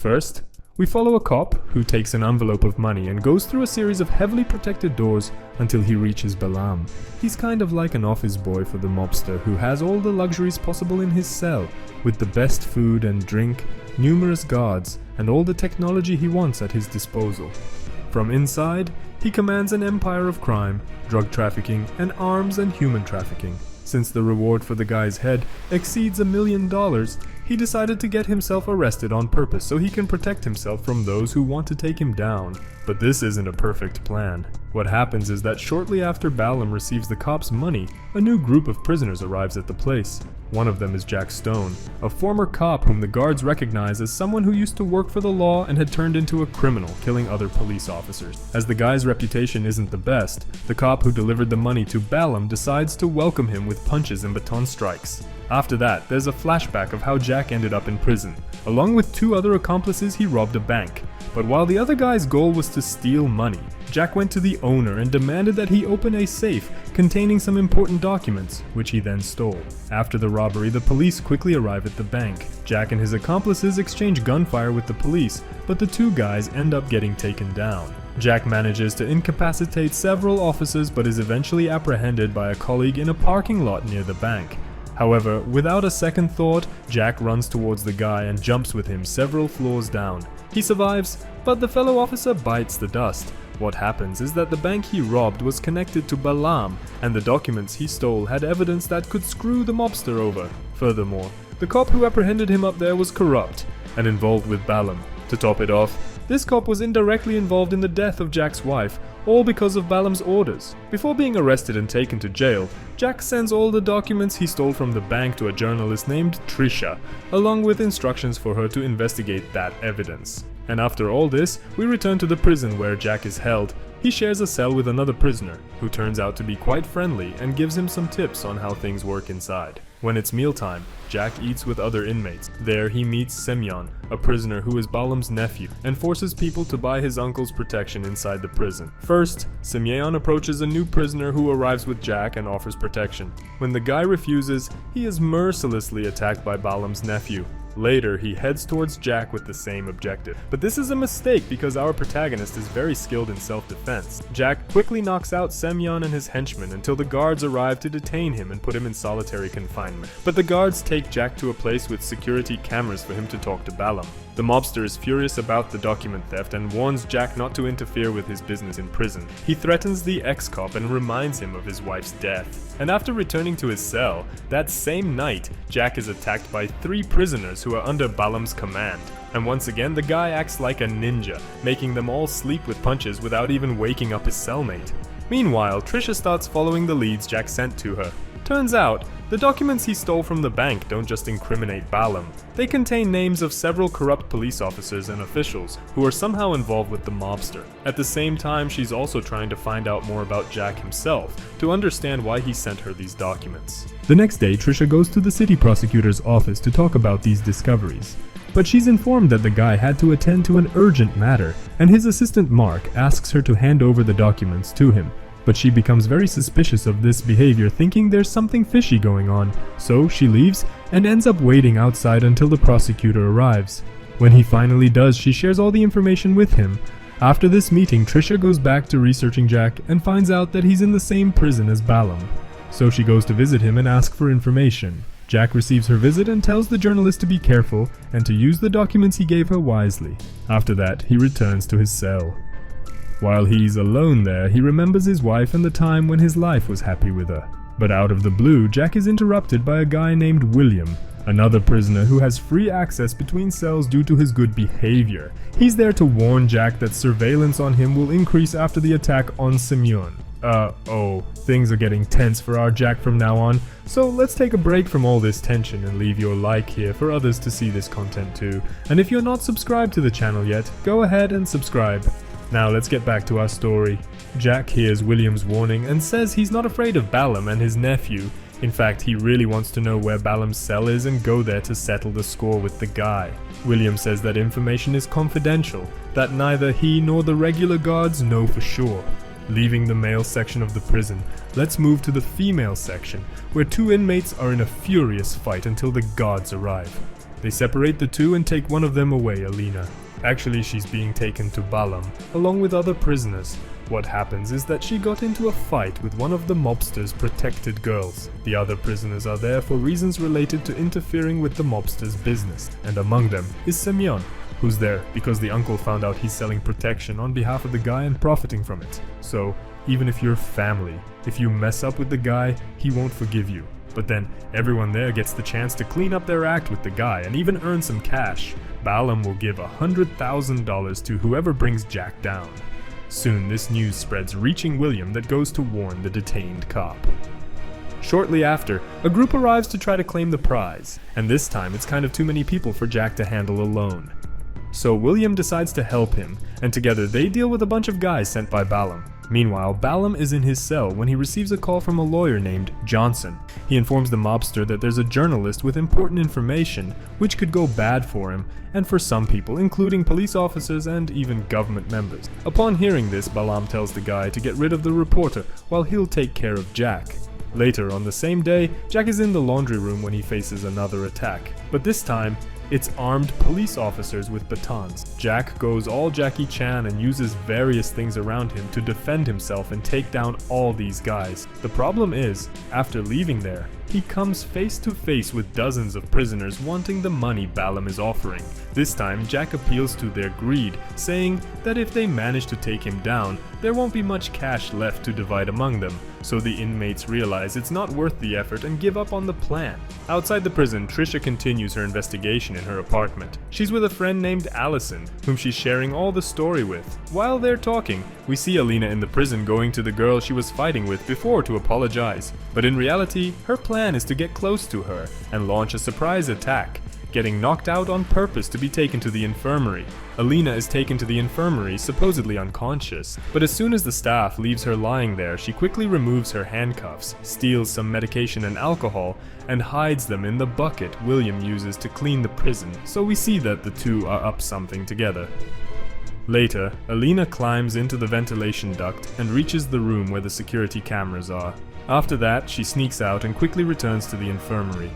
First, we follow a cop who takes an envelope of money and goes through a series of heavily protected doors until he reaches Balam. He's kind of like an office boy for the mobster who has all the luxuries possible in his cell, with the best food and drink, numerous guards, and all the technology he wants at his disposal. From inside, he commands an empire of crime, drug trafficking, and arms and human trafficking. Since the reward for the guy's head exceeds $1 million, he decided to get himself arrested on purpose so he can protect himself from those who want to take him down. But this isn't a perfect plan. What happens is that shortly after Balam receives the cops' money, a new group of prisoners arrives at the place. One of them is Jack Stone, a former cop whom the guards recognize as someone who used to work for the law and had turned into a criminal, killing other police officers. As the guy's reputation isn't the best, the cop who delivered the money to Balam decides to welcome him with punches and baton strikes. After that, there's a flashback of how Jack ended up in prison. Along with 2 other accomplices, he robbed a bank. But while the other guy's goal was to steal money, Jack went to the owner and demanded that he open a safe containing some important documents, which he then stole. After the robbery, the police quickly arrive at the bank. Jack and his accomplices exchange gunfire with the police, but the 2 guys end up getting taken down. Jack manages to incapacitate several officers but is eventually apprehended by a colleague in a parking lot near the bank. However, without a second thought, Jack runs towards the guy and jumps with him several floors down. He survives, but the fellow officer bites the dust. What happens is that the bank he robbed was connected to Balam, and the documents he stole had evidence that could screw the mobster over. Furthermore, the cop who apprehended him up there was corrupt and involved with Balam. To top it off, this cop was indirectly involved in the death of Jack's wife, all because of Balam's orders. Before being arrested and taken to jail, Jack sends all the documents he stole from the bank to a journalist named Trisha, along with instructions for her to investigate that evidence. And after all this, we return to the prison where Jack is held. He shares a cell with another prisoner, who turns out to be quite friendly and gives him some tips on how things work inside. When it's mealtime, Jack eats with other inmates. There he meets Semyon, a prisoner who is Balam's nephew, and forces people to buy his uncle's protection inside the prison. First, Semyon approaches a new prisoner who arrives with Jack and offers protection. When the guy refuses, he is mercilessly attacked by Balam's nephew. Later, he heads towards Jack with the same objective. But this is a mistake because our protagonist is very skilled in self-defense. Jack quickly knocks out Semyon and his henchmen until the guards arrive to detain him and put him in solitary confinement. But the guards take Jack to a place with security cameras for him to talk to Balam. The mobster is furious about the document theft and warns Jack not to interfere with his business in prison. He threatens the ex-cop and reminds him of his wife's death. And after returning to his cell, that same night, Jack is attacked by 3 prisoners who are under Balam's command. And once again, the guy acts like a ninja, making them all sleep with punches without even waking up his cellmate. Meanwhile, Trisha starts following the leads Jack sent to her. Turns out, the documents he stole from the bank don't just incriminate Balam. They contain names of several corrupt police officers and officials who are somehow involved with the mobster. At the same time, she's also trying to find out more about Jack himself to understand why he sent her these documents. The next day, Trisha goes to the city prosecutor's office to talk about these discoveries. But she's informed that the guy had to attend to an urgent matter, and his assistant Mark asks her to hand over the documents to him. But she becomes very suspicious of this behavior, thinking there's something fishy going on, so she leaves and ends up waiting outside until the prosecutor arrives. When he finally does, she shares all the information with him. After this meeting, Trisha goes back to researching Jack and finds out that he's in the same prison as Balam. So she goes to visit him and ask for information. Jack receives her visit and tells the journalist to be careful and to use the documents he gave her wisely. After that, he returns to his cell. While he's alone there, he remembers his wife and the time when his life was happy with her. But out of the blue, Jack is interrupted by a guy named William, another prisoner who has free access between cells due to his good behavior. He's there to warn Jack that surveillance on him will increase after the attack on Semyon. Things are getting tense for our Jack from now on, so let's take a break from all this tension and leave your like here for others to see this content too. And if you're not subscribed to the channel yet, go ahead and subscribe. Now let's get back to our story. Jack hears William's warning and says he's not afraid of Balam and his nephew. In fact, he really wants to know where Balam's cell is and go there to settle the score with the guy. William says that information is confidential, that neither he nor the regular guards know for sure. Leaving the male section of the prison, let's move to the female section, where 2 inmates are in a furious fight until the guards arrive. They separate the two and take one of them away, Alina. Actually, she's being taken to Balam, along with other prisoners. What happens is that she got into a fight with one of the mobster's protected girls. The other prisoners are there for reasons related to interfering with the mobster's business, and among them is Semyon, who's there because the uncle found out he's selling protection on behalf of the guy and profiting from it. So, even if you're family, if you mess up with the guy, he won't forgive you. But then, everyone there gets the chance to clean up their act with the guy and even earn some cash. Balam will give $100,000 to whoever brings Jack down. Soon this news spreads, reaching William, that goes to warn the detained cop. Shortly after, a group arrives to try to claim the prize, and this time it's kind of too many people for Jack to handle alone. So William decides to help him, and together they deal with a bunch of guys sent by Balam. Meanwhile, Balam is in his cell when he receives a call from a lawyer named Johnson. He informs the mobster that there's a journalist with important information, which could go bad for him, and for some people, including police officers and even government members. Upon hearing this, Balam tells the guy to get rid of the reporter, while he'll take care of Jack. Later on the same day, Jack is in the laundry room when he faces another attack. But this time, it's armed police officers with batons. Jack goes all Jackie Chan and uses various things around him to defend himself and take down all these guys. The problem is, after leaving there, he comes face to face with dozens of prisoners wanting the money Balam is offering. This time, Jack appeals to their greed, saying that if they manage to take him down, there won't be much cash left to divide among them. So the inmates realize it's not worth the effort and give up on the plan. Outside the prison, Trisha continues her investigation in her apartment. She's with a friend named Allison, whom she's sharing all the story with. While they're talking, we see Alina in the prison going to the girl she was fighting with before to apologize. But in reality, her plan is to get close to her and launch a surprise attack, getting knocked out on purpose to be taken to the infirmary. Alina is taken to the infirmary, supposedly unconscious, but as soon as the staff leaves her lying there, she quickly removes her handcuffs, steals some medication and alcohol, and hides them in the bucket William uses to clean the prison, so we see that the two are up something together. Later, Alina climbs into the ventilation duct and reaches the room where the security cameras are. After that, she sneaks out and quickly returns to the infirmary.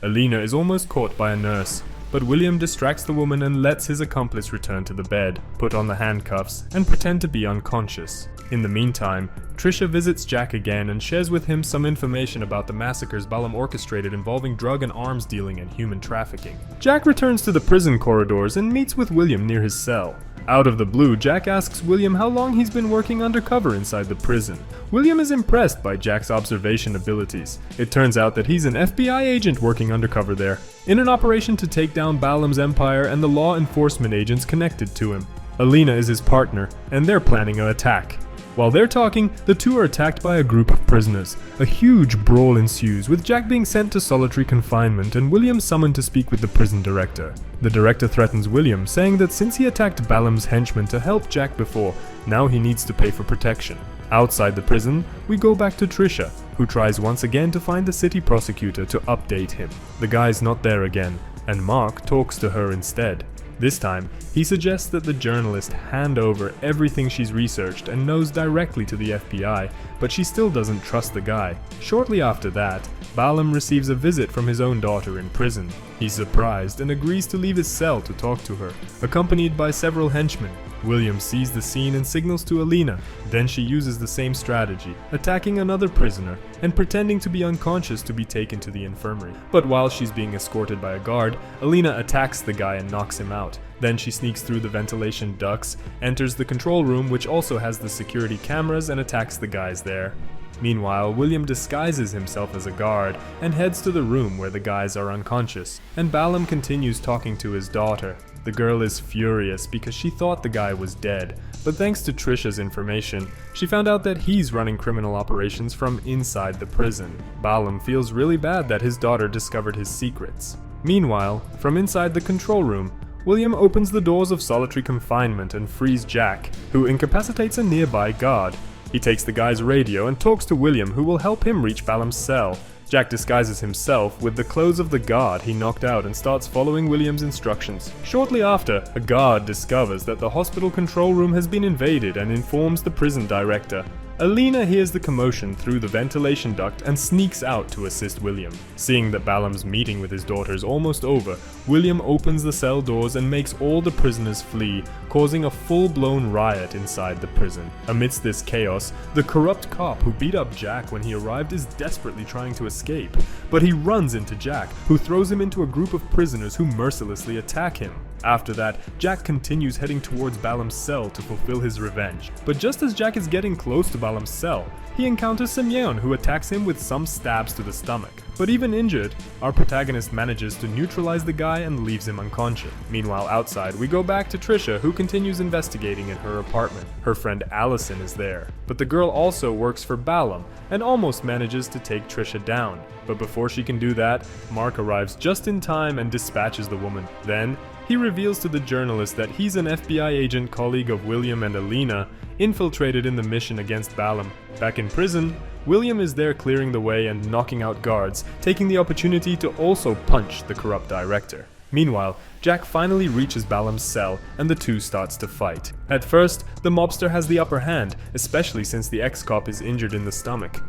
Alina is almost caught by a nurse, but William distracts the woman and lets his accomplice return to the bed, put on the handcuffs, and pretend to be unconscious. In the meantime, Trisha visits Jack again and shares with him some information about the massacres Balam orchestrated involving drug and arms dealing and human trafficking. Jack returns to the prison corridors and meets with William near his cell. Out of the blue, Jack asks William how long he's been working undercover inside the prison. William is impressed by Jack's observation abilities. It turns out that he's an FBI agent working undercover there, in an operation to take down Balam's empire and the law enforcement agents connected to him. Alina is his partner, and they're planning an attack. While they're talking, the two are attacked by a group of prisoners. A huge brawl ensues, with Jack being sent to solitary confinement and William summoned to speak with the prison director. The director threatens William, saying that since he attacked Balam's henchmen to help Jack before, now he needs to pay for protection. Outside the prison, we go back to Trisha, who tries once again to find the city prosecutor to update him. The guy's not there again, and Mark talks to her instead. This time, he suggests that the journalist hand over everything she's researched and knows directly to the FBI, but she still doesn't trust the guy. Shortly after that, Balam receives a visit from his own daughter in prison. He's surprised and agrees to leave his cell to talk to her, accompanied by several henchmen. William sees the scene and signals to Alina. Then she uses the same strategy, attacking another prisoner and pretending to be unconscious to be taken to the infirmary. But while she's being escorted by a guard, Alina attacks the guy and knocks him out. Then she sneaks through the ventilation ducts, enters the control room, which also has the security cameras, and attacks the guys there. Meanwhile, William disguises himself as a guard and heads to the room where the guys are unconscious, and Balam continues talking to his daughter. The girl is furious because she thought the guy was dead, but thanks to Trisha's information, she found out that he's running criminal operations from inside the prison. Balam feels really bad that his daughter discovered his secrets. Meanwhile, from inside the control room, William opens the doors of solitary confinement and frees Jack, who incapacitates a nearby guard. He takes the guy's radio and talks to William, who will help him reach Balam's cell. Jack disguises himself with the clothes of the guard he knocked out and starts following William's instructions. Shortly after, a guard discovers that the hospital control room has been invaded and informs the prison director. Alina hears the commotion through the ventilation duct and sneaks out to assist William. Seeing that Balam's meeting with his daughter is almost over, William opens the cell doors and makes all the prisoners flee, causing a full-blown riot inside the prison. Amidst this chaos, the corrupt cop who beat up Jack when he arrived is desperately trying to escape, but he runs into Jack, who throws him into a group of prisoners who mercilessly attack him. After that, Jack continues heading towards Balam's cell to fulfill his revenge. But just as Jack is getting close to Balam's cell, he encounters Semyon, who attacks him with some stabs to the stomach. But even injured, our protagonist manages to neutralize the guy and leaves him unconscious. Meanwhile, outside, we go back to Trisha, who continues investigating in her apartment. Her friend Allison is there, but the girl also works for Balam and almost manages to take Trisha down. But before she can do that, Mark arrives just in time and dispatches the woman. Then, he reveals to the journalist that he's an FBI agent colleague of William and Alina, infiltrated in the mission against Balam. Back in prison, William is there clearing the way and knocking out guards, taking the opportunity to also punch the corrupt director. Meanwhile, Jack finally reaches Balam's cell and the two starts to fight. At first, the mobster has the upper hand, especially since the ex-cop is injured in the stomach.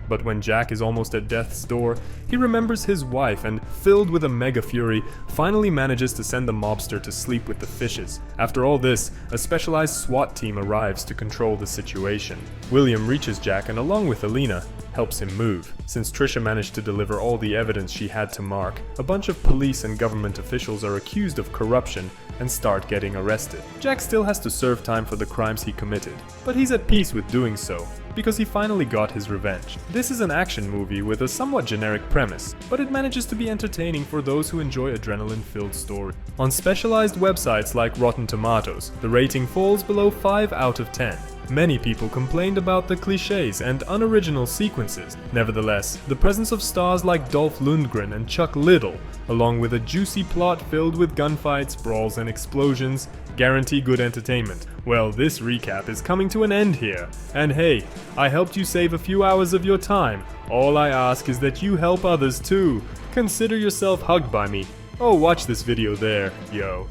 But when Jack is almost at death's door, he remembers his wife and, filled with a mega fury, finally manages to send the mobster to sleep with the fishes. After all this, a specialized SWAT team arrives to control the situation. William reaches Jack and, along with Alina, helps him move. Since Trisha managed to deliver all the evidence she had to Mark, a bunch of police and government officials are accused of corruption and start getting arrested. Jack still has to serve time for the crimes he committed, but he's at peace with doing so, because he finally got his revenge. This is an action movie with a somewhat generic premise, but it manages to be entertaining for those who enjoy adrenaline-filled stories. On specialized websites like Rotten Tomatoes, the rating falls below 5 out of 10. Many people complained about the cliches and unoriginal sequences. Nevertheless, the presence of stars like Dolph Lundgren and Chuck Liddell, along with a juicy plot filled with gunfights, brawls, and explosions, guarantee good entertainment. Well, this recap is coming to an end here. And hey, I helped you save a few hours of your time. All I ask is that you help others too. Consider yourself hugged by me. Oh, watch this video there, yo.